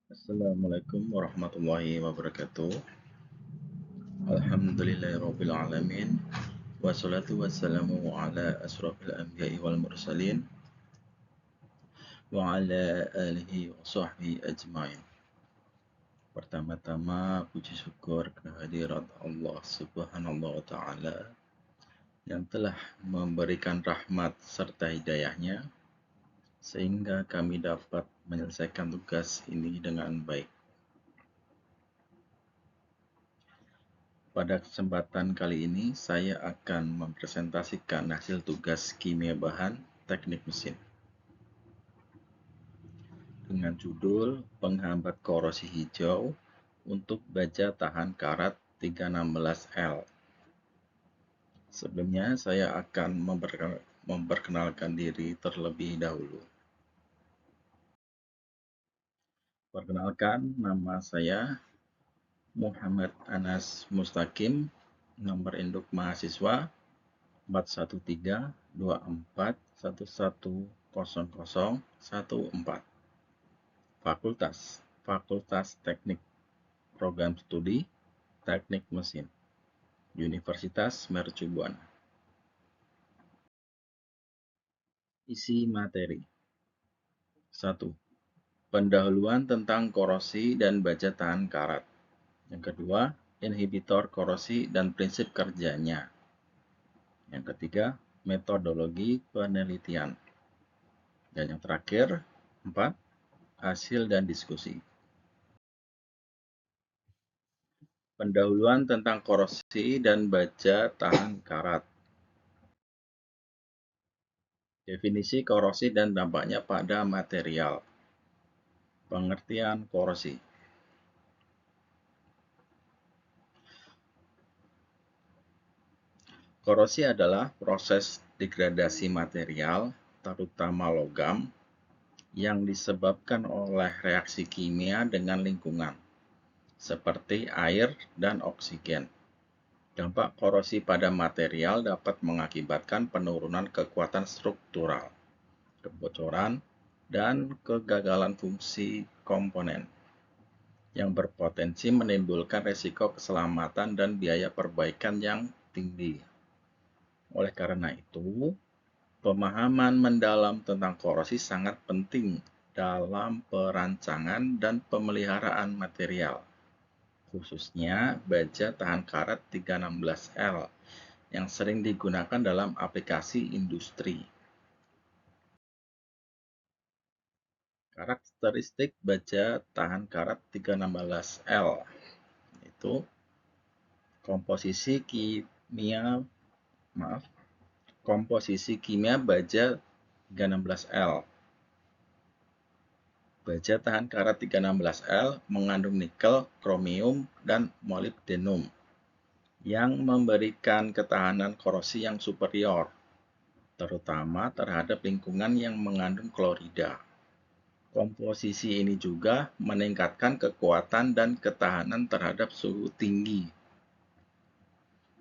Assalamualaikum warahmatullahi wabarakatuh. Alhamdulillahirabbil alamin. Wassalatu wassalamu ala asrofil anbiya'i wal mursalin wa ala alihi wa sahbihi ajmain. Pertama-tama puji syukur kehadirat Allah Subhanahu wa taala yang telah memberikan rahmat serta hidayahnya sehingga kami dapat menyelesaikan tugas ini dengan baik. Pada kesempatan kali ini, saya akan mempresentasikan hasil tugas kimia bahan teknik mesin dengan judul Penghambat Korosi Hijau untuk Baja Tahan Karat 316L. Sebelumnya, saya akan memperkenalkan diri terlebih dahulu. Perkenalkan, nama saya Muhammad Anas Mustaqim, nomor induk mahasiswa 41324110014. Fakultas Teknik Program Studi Teknik Mesin Universitas Mercu Buana. Isi materi 1. Pendahuluan tentang korosi dan baja tahan karat. Yang kedua, inhibitor korosi dan prinsip kerjanya. Yang ketiga, metodologi penelitian. Dan yang terakhir, 4. Hasil dan diskusi. Pendahuluan tentang korosi dan baja tahan karat. Definisi korosi dan dampaknya pada material. Pengertian korosi. Korosi adalah proses degradasi material, terutama logam, yang disebabkan oleh reaksi kimia dengan lingkungan, seperti air dan oksigen. Dampak korosi pada material dapat mengakibatkan penurunan kekuatan struktural, kebocoran, dan kegagalan fungsi komponen, yang berpotensi menimbulkan risiko keselamatan dan biaya perbaikan yang tinggi. Oleh karena itu, pemahaman mendalam tentang korosi sangat penting dalam perancangan dan pemeliharaan material, khususnya baja tahan karat 316L yang sering digunakan dalam aplikasi industri. Karakteristik baja tahan karat 316L itu komposisi kimia baja 316L. Baja tahan karat 316L mengandung nikel, kromium, dan molibdenum yang memberikan ketahanan korosi yang superior, terutama terhadap lingkungan yang mengandung klorida. Komposisi ini juga meningkatkan kekuatan dan ketahanan terhadap suhu tinggi.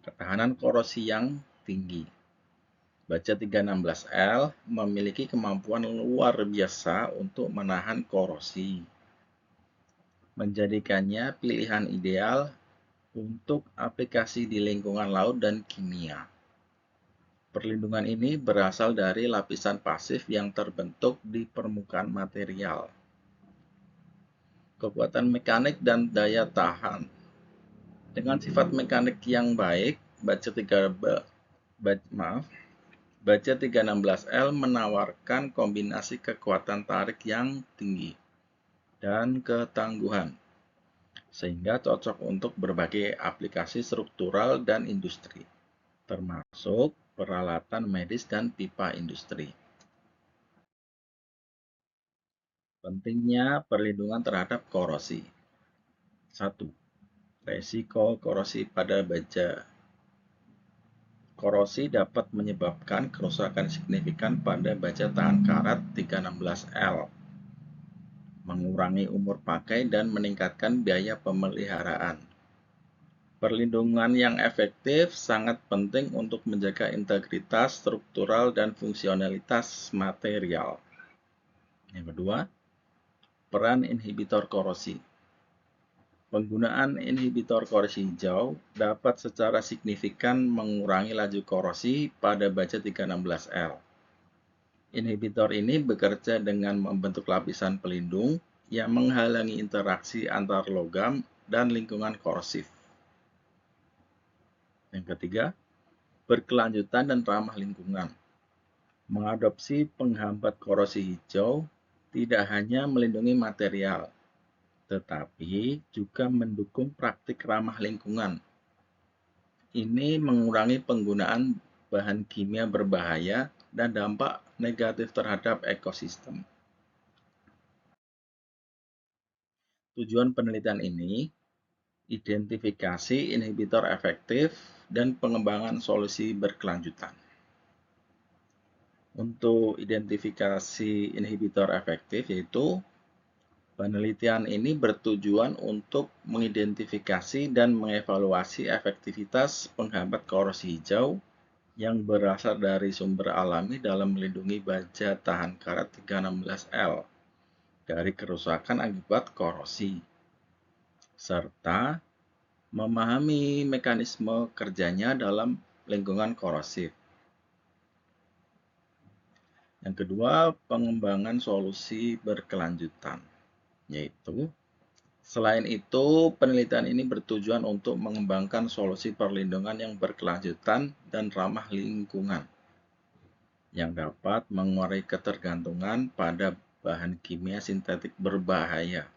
Ketahanan korosi yang tinggi. Baja 316L memiliki kemampuan luar biasa untuk menahan korosi, menjadikannya pilihan ideal untuk aplikasi di lingkungan laut dan kimia. Perlindungan ini berasal dari lapisan pasif yang terbentuk di permukaan material. Kekuatan mekanik dan daya tahan. Dengan sifat mekanik yang baik, baja 316L menawarkan kombinasi kekuatan tarik yang tinggi dan ketangguhan, sehingga cocok untuk berbagai aplikasi struktural dan industri, termasuk peralatan medis dan pipa industri. Pentingnya perlindungan terhadap korosi. 1. Resiko korosi pada baja. Korosi dapat menyebabkan kerusakan signifikan pada baja tahan karat 316L, mengurangi umur pakai dan meningkatkan biaya pemeliharaan. Perlindungan yang efektif sangat penting untuk menjaga integritas struktural dan fungsionalitas material. Yang kedua, Peran inhibitor korosi. Penggunaan inhibitor korosi hijau dapat secara signifikan mengurangi laju korosi pada baja 316L. Inhibitor ini bekerja dengan membentuk lapisan pelindung yang menghalangi interaksi antar logam dan lingkungan korosif. Yang ketiga, berkelanjutan dan ramah lingkungan. Mengadopsi penghambat korosi hijau tidak hanya melindungi material, tetapi juga mendukung praktik ramah lingkungan. Ini mengurangi penggunaan bahan kimia berbahaya dan dampak negatif terhadap ekosistem. Tujuan penelitian ini, identifikasi inhibitor efektif dan pengembangan solusi berkelanjutan. Untuk identifikasi inhibitor efektif yaitu penelitian ini bertujuan untuk mengidentifikasi dan mengevaluasi efektivitas penghambat korosi hijau yang berasal dari sumber alami dalam melindungi baja tahan karat 316L dari kerusakan akibat korosi, serta memahami mekanisme kerjanya dalam lingkungan korosif. Yang kedua, pengembangan solusi berkelanjutan, yaitu selain itu, penelitian ini bertujuan untuk mengembangkan solusi perlindungan yang berkelanjutan dan ramah lingkungan yang dapat mengurangi ketergantungan pada bahan kimia sintetik berbahaya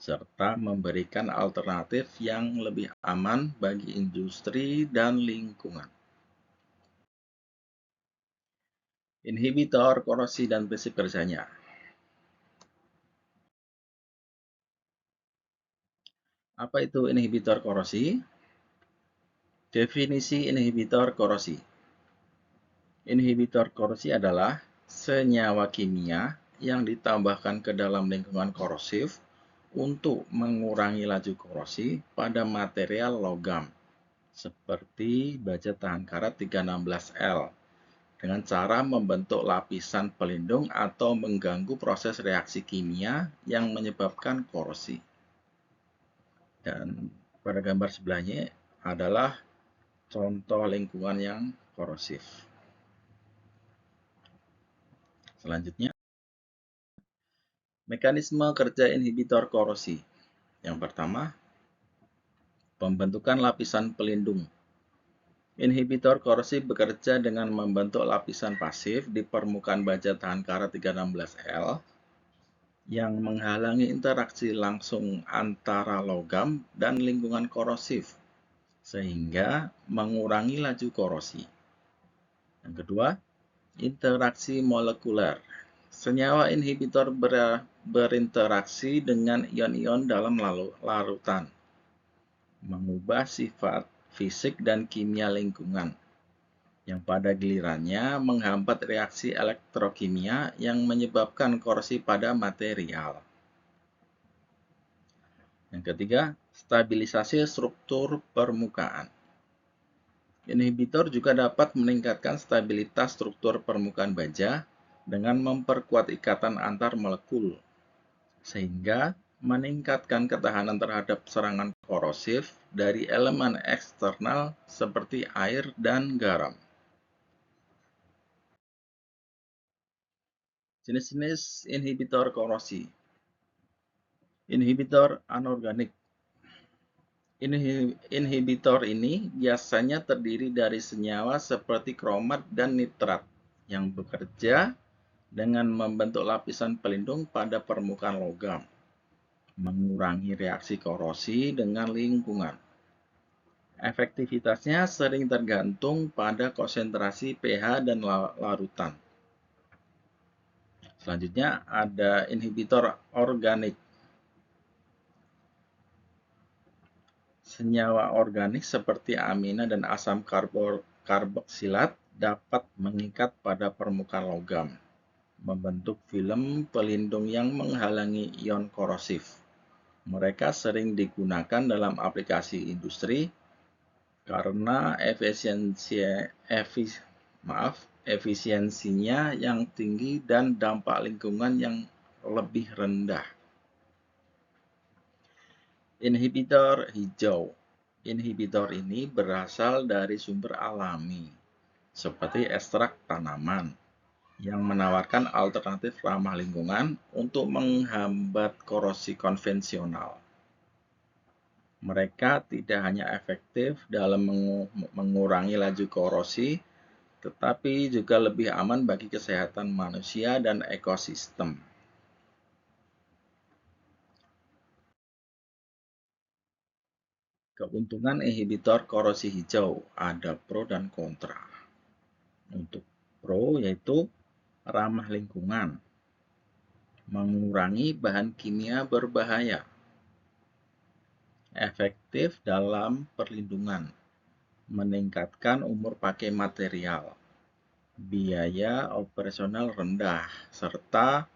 serta memberikan alternatif yang lebih aman bagi industri dan lingkungan. Inhibitor korosi dan prinsip kerjanya. Apa itu inhibitor korosi? Definisi inhibitor korosi. Inhibitor korosi adalah senyawa kimia yang ditambahkan ke dalam lingkungan korosif untuk mengurangi laju korosi pada material logam, seperti baja tahan karat 316L, dengan cara membentuk lapisan pelindung atau mengganggu proses reaksi kimia yang menyebabkan korosi. Dan pada gambar sebelahnya adalah contoh lingkungan yang korosif. Selanjutnya, mekanisme kerja inhibitor korosi. Yang pertama, pembentukan lapisan pelindung. Inhibitor korosi bekerja dengan membentuk lapisan pasif di permukaan baja tahan karat 316L yang menghalangi interaksi langsung antara logam dan lingkungan korosif, sehingga mengurangi laju korosi. Yang kedua, interaksi molekuler. Senyawa inhibitor berinteraksi dengan ion-ion dalam larutan, mengubah sifat fisik dan kimia lingkungan, yang pada gilirannya menghambat reaksi elektrokimia yang menyebabkan korosi pada material. Yang ketiga, stabilisasi struktur permukaan. Inhibitor juga dapat meningkatkan stabilitas struktur permukaan baja dengan memperkuat ikatan antar molekul, sehingga meningkatkan ketahanan terhadap serangan korosif dari elemen eksternal seperti air dan garam. Jenis-jenis inhibitor korosi. Inhibitor anorganik. Inhibitor ini biasanya terdiri dari senyawa seperti kromat dan nitrat yang bekerja dengan membentuk lapisan pelindung pada permukaan logam, mengurangi reaksi korosi dengan lingkungan. Efektivitasnya sering tergantung pada konsentrasi pH dan larutan. Selanjutnya ada inhibitor organik. Senyawa organik seperti amina dan asam karboksilat dapat mengikat pada permukaan logam, membentuk film pelindung yang menghalangi ion korosif. Mereka sering digunakan dalam aplikasi industri karena efisiensinya yang tinggi dan dampak lingkungan yang lebih rendah. Inhibitor hijau. Inhibitor ini berasal dari sumber alami, seperti ekstrak tanaman, yang menawarkan alternatif ramah lingkungan untuk menghambat korosi konvensional. Mereka tidak hanya efektif dalam mengurangi laju korosi, tetapi juga lebih aman bagi kesehatan manusia dan ekosistem. Keuntungan inhibitor korosi hijau ada pro dan kontra. Untuk pro yaitu ramah lingkungan, mengurangi bahan kimia berbahaya, efektif dalam perlindungan, meningkatkan umur pakai material, biaya operasional rendah, serta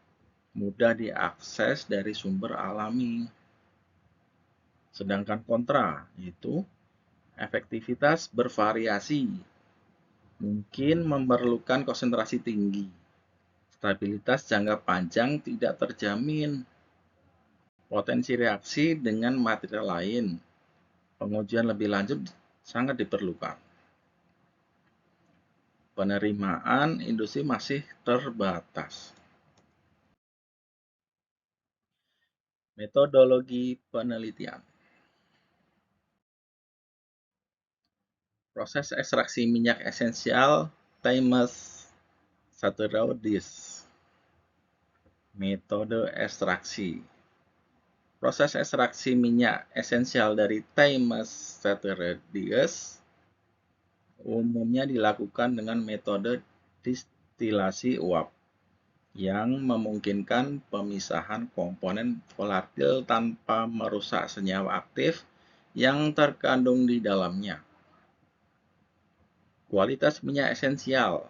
mudah diakses dari sumber alami. Sedangkan kontra yaitu efektivitas bervariasi, mungkin memerlukan konsentrasi tinggi, stabilitas jangka panjang tidak terjamin, potensi reaksi dengan material lain, pengujian lebih lanjut sangat diperlukan. Penerimaan industri masih terbatas. Metodologi penelitian. Proses ekstraksi minyak esensial Thymus Satyrodes. Metode ekstraksi. Proses ekstraksi minyak esensial dari Thymus Satyrodes umumnya dilakukan dengan metode distilasi uap yang memungkinkan pemisahan komponen volatil tanpa merusak senyawa aktif yang terkandung di dalamnya. Kualitas minyak esensial.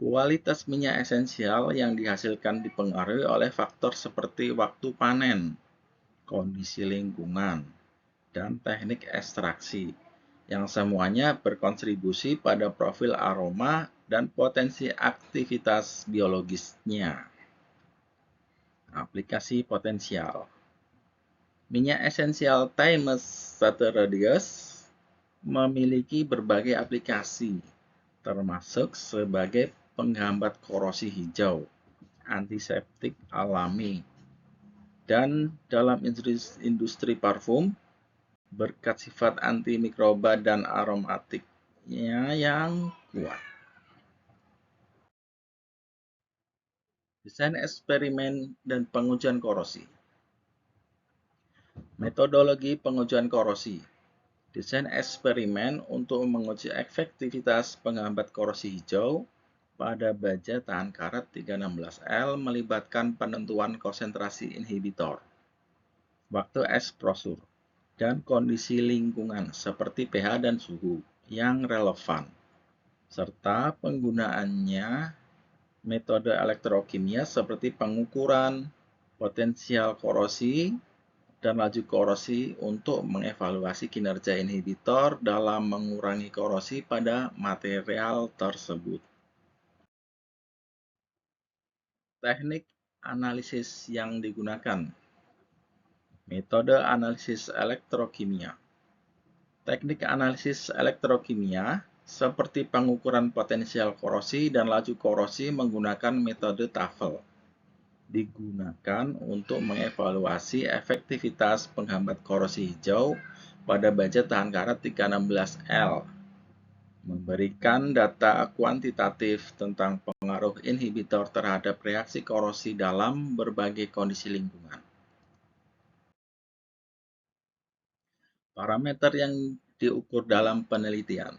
Kualitas minyak esensial yang dihasilkan dipengaruhi oleh faktor seperti waktu panen, kondisi lingkungan, dan teknik ekstraksi, yang semuanya berkontribusi pada profil aroma dan potensi aktivitas biologisnya. Aplikasi potensial. Minyak esensial Thymus Satyrodes memiliki berbagai aplikasi, termasuk sebagai penghambat korosi hijau, antiseptik alami, dan dalam industri parfum berkat sifat antimikroba dan aromatiknya yang kuat. Desain eksperimen dan pengujian korosi. Metodologi pengujian korosi. Desain eksperimen untuk menguji efektivitas penghambat korosi hijau pada baja tahan karat 316L melibatkan penentuan konsentrasi inhibitor, waktu eksposur, dan kondisi lingkungan seperti pH dan suhu yang relevan, serta penggunaannya metode elektrokimia seperti pengukuran potensial korosi dan laju korosi untuk mengevaluasi kinerja inhibitor dalam mengurangi korosi pada material tersebut. Teknik analisis yang digunakan. Metode analisis elektrokimia. Teknik analisis elektrokimia seperti pengukuran potensial korosi dan laju korosi menggunakan metode TAFEL. Digunakan untuk mengevaluasi efektivitas penghambat korosi hijau pada baja tahan karat 316L. Memberikan data kuantitatif tentang pengaruh inhibitor terhadap reaksi korosi dalam berbagai kondisi lingkungan. Parameter yang diukur dalam penelitian.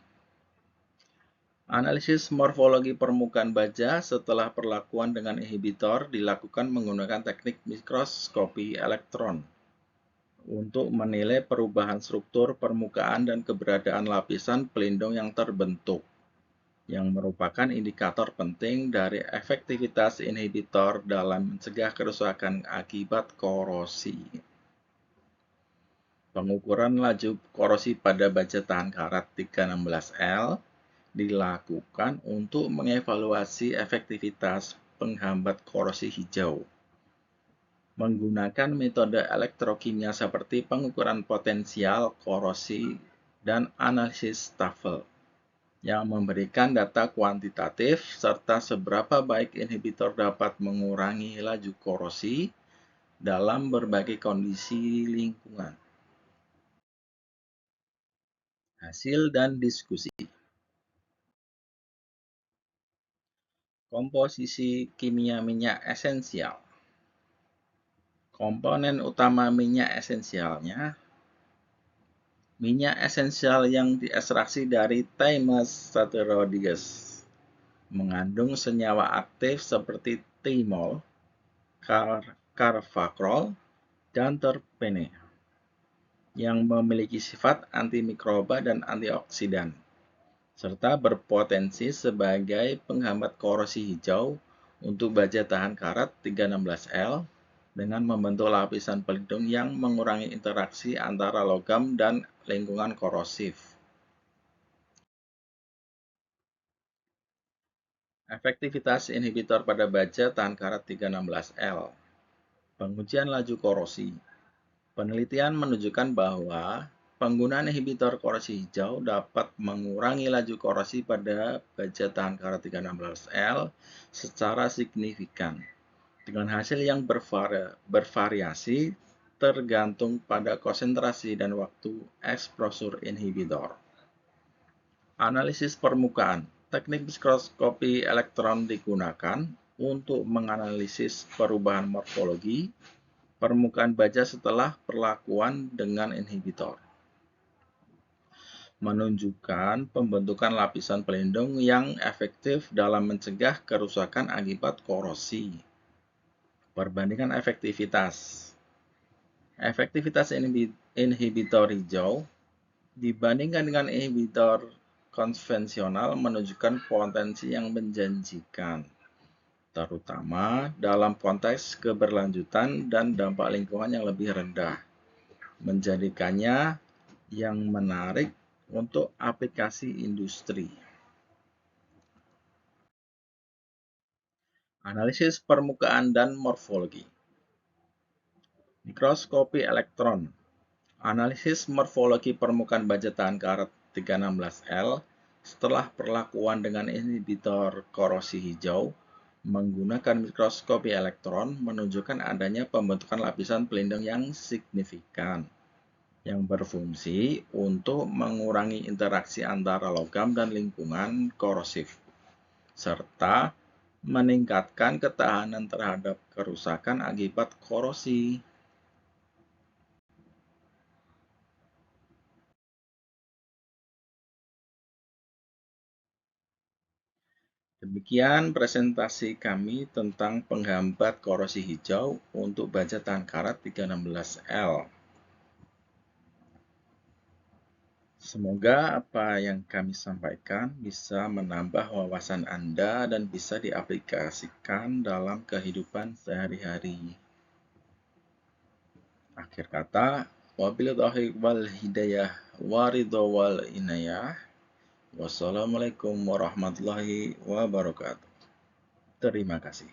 Analisis morfologi permukaan baja setelah perlakuan dengan inhibitor dilakukan menggunakan teknik mikroskopi elektron untuk menilai perubahan struktur permukaan dan keberadaan lapisan pelindung yang terbentuk, yang merupakan indikator penting dari efektivitas inhibitor dalam mencegah kerusakan akibat korosi. Pengukuran laju korosi pada baja tahan karat 316L dilakukan untuk mengevaluasi efektivitas penghambat korosi hijau menggunakan metode elektrokimia seperti pengukuran potensial, korosi, dan analisis TAFL yang memberikan data kuantitatif serta seberapa baik inhibitor dapat mengurangi laju korosi dalam berbagai kondisi lingkungan. Hasil dan diskusi. Komposisi kimia minyak esensial. Komponen utama minyak esensialnya, minyak esensial yang diekstraksi dari Thymus satyroides mengandung senyawa aktif seperti thymol, carvacrol, dan terpene yang memiliki sifat antimikroba dan antioksidan, serta berpotensi sebagai penghambat korosi hijau untuk baja tahan karat 316L dengan membentuk lapisan pelindung yang mengurangi interaksi antara logam dan lingkungan korosif. Efektivitas inhibitor pada baja tahan karat 316L. Pengujian laju korosi. Penelitian menunjukkan bahwa penggunaan inhibitor korosi hijau dapat mengurangi laju korosi pada baja tahan karat 316L secara signifikan, dengan hasil yang bervariasi tergantung pada konsentrasi dan waktu eksposur inhibitor. Analisis permukaan. Teknik mikroskopi elektron digunakan untuk menganalisis perubahan morfologi permukaan baja setelah perlakuan dengan inhibitor, menunjukkan pembentukan lapisan pelindung yang efektif dalam mencegah kerusakan akibat korosi. Perbandingan efektivitas. Efektivitas inhibitor hijau dibandingkan dengan inhibitor konvensional menunjukkan potensi yang menjanjikan, terutama dalam konteks keberlanjutan dan dampak lingkungan yang lebih rendah, menjadikannya yang menarik untuk aplikasi industri. Analisis permukaan dan morfologi. Mikroskopi elektron. Analisis morfologi permukaan baja tahan karat 316L setelah perlakuan dengan inhibitor korosi hijau menggunakan mikroskopi elektron menunjukkan adanya pembentukan lapisan pelindung yang signifikan yang berfungsi untuk mengurangi interaksi antara logam dan lingkungan korosif, serta meningkatkan ketahanan terhadap kerusakan akibat korosi. Demikian presentasi kami tentang penghambat korosi hijau untuk baja tahan karat 316L. Semoga apa yang kami sampaikan bisa menambah wawasan Anda dan bisa diaplikasikan dalam kehidupan sehari-hari. Akhir kata, wabillahi taufiq wal hidayah waridho wal inayah. Wassalamualaikum warahmatullahi wabarakatuh. Terima kasih.